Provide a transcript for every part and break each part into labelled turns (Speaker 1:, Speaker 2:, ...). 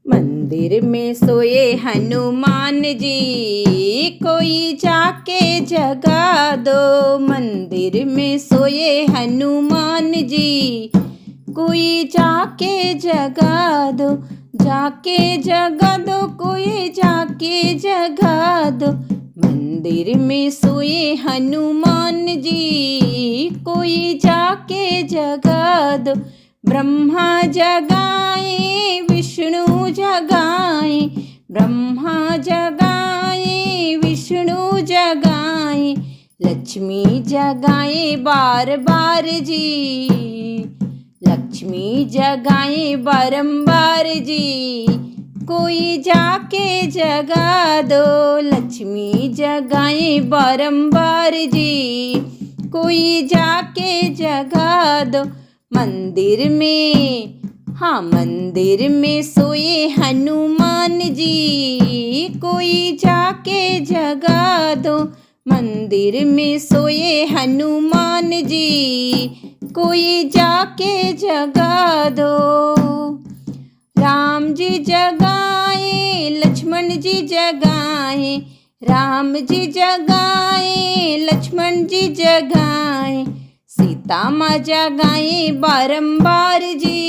Speaker 1: मंदिर में सोए हनुमान जी, कोई जाके जगा दो। मंदिर में सोए हनुमान जी, कोई जाके जगा दो। जाके जगा दो, कोई जाके जगा दो। मंदिर में सोए हनुमान जी, कोई जाके जगा दो। ब्रह्मा जगाए विष्णु जगाए, ब्रह्मा जगाए विष्णु जगाए, लक्ष्मी जगाए बार बार जी। लक्ष्मी जगाए बारंबार जी, कोई जाके जगा दो। लक्ष्मी जगाए बारंबार जी, कोई जाके जगा दो। मंदिर में, हाँ मंदिर में सोए हनुमान जी, कोई जाके जगा दो। मंदिर में सोए हनुमान जी, कोई जाके जगा दो। राम जी जगाए लक्ष्मण जी जगाए, राम जी जगाए लक्ष्मण जी जगाए, सीता माँ जगाए बारंबार जी।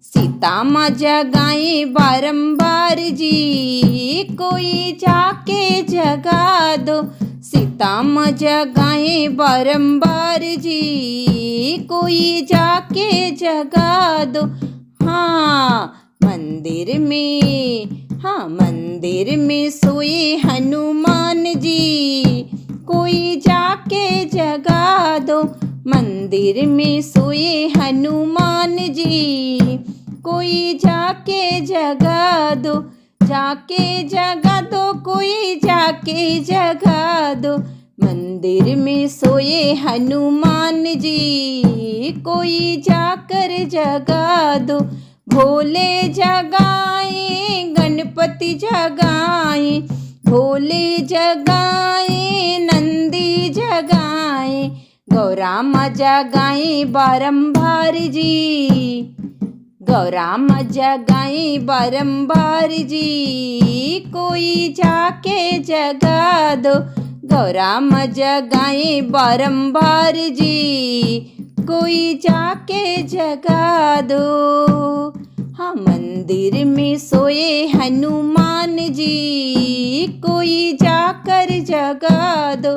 Speaker 1: सीता माँ जगाए बारंबार जी, कोई जाके जगा दो। सीता माँ जगाए बारंबार जी, कोई जाके जगा दो। हाँ मंदिर में, हाँ मंदिर में सोए हनुमान जी, कोई जाके जगा दो। मंदिर में सोए हनुमान जी, कोई जाके जगा दो। जाके जगा दो, कोई जाके जगा दो। मंदिर में सोए हनुमान जी, कोई जाकर जगा दो। भोले जगाए गणपति जगाए, भोले जगाए नंदी जगाए, गौरा माँ जगाए बारंबार जी। गौरा माँ जगाए बारंबार जी, कोई जाके जगा दो। गौरा माँ जगाए बारंबार जी, कोई जाके जगा दो। हाँ मंदिर में सोए हनुमान जी, कोई जाकर जगा दो।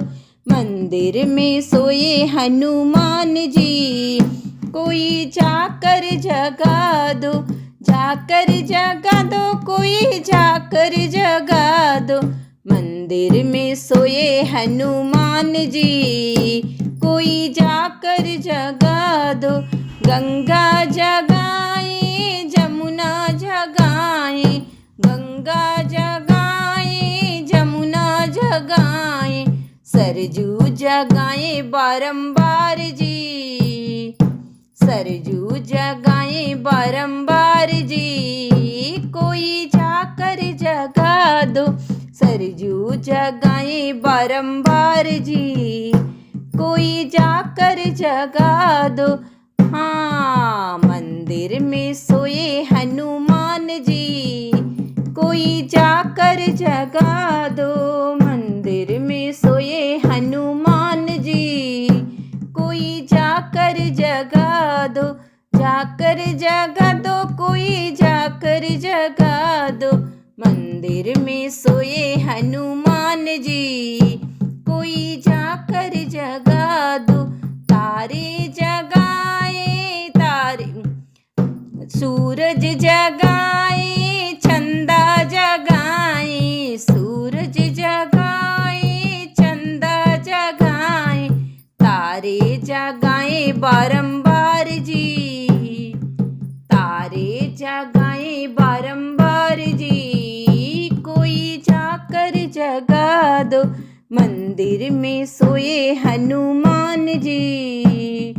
Speaker 1: मंदिर में सोए हनुमान जी, कोई जाकर जगा दो। जाकर जगा दो, कोई जाकर जगा दो। मंदिर में सोए हनुमान जी, कोई जाकर जगा दो। गंगा जगाए जमुना जगाए, गंगा जगाए जमुना जगाए, सरजू जगाए बारंबार जी। सरजू जगाए बारंबार जी, कोई जाकर जगा दो। सरजू जगाए बारंबार जी, कोई जाकर जगा दो। हाँ मंदिर में सोए हनुमान जी, कोई जाकर जगा दो। मंदिर में सोए हनुमान जी, कोई जाकर जगा दो। जाकर जगा दो, कोई जाकर जगा दो। मंदिर में सोए हनुमान जी, कोई जाकर जगा दो। तारे जगाए तारे, सूरज जगाए चंदा जगाए, सूरज जगाए चंदा जगाए, तारे जगाए बारंबार जी। तारे जगाए बारंबार जी, कोई जाकर जगा दो। मंदिर में सोए हनुमान जी,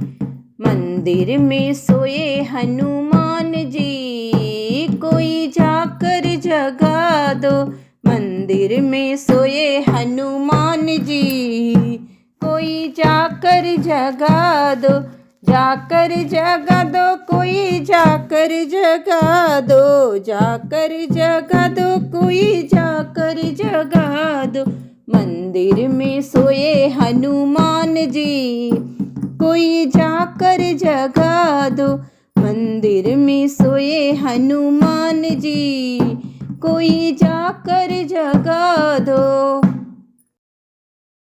Speaker 1: मंदिर में सोए हनुमान जी, कोई जाकर जगा दो। मंदिर में सोए हनुमान जी, कोई जाकर जगा दो। जाकर जगा दो, कोई जाकर जाकर जगा दो, जाकर जगा दो, कोई जाकर जगा दो। मंदिर में सोए हनुमान जी, कोई जाकर जगा दो। मंदिर में सोए हनुमान जी, कोई जाकर जगा दो।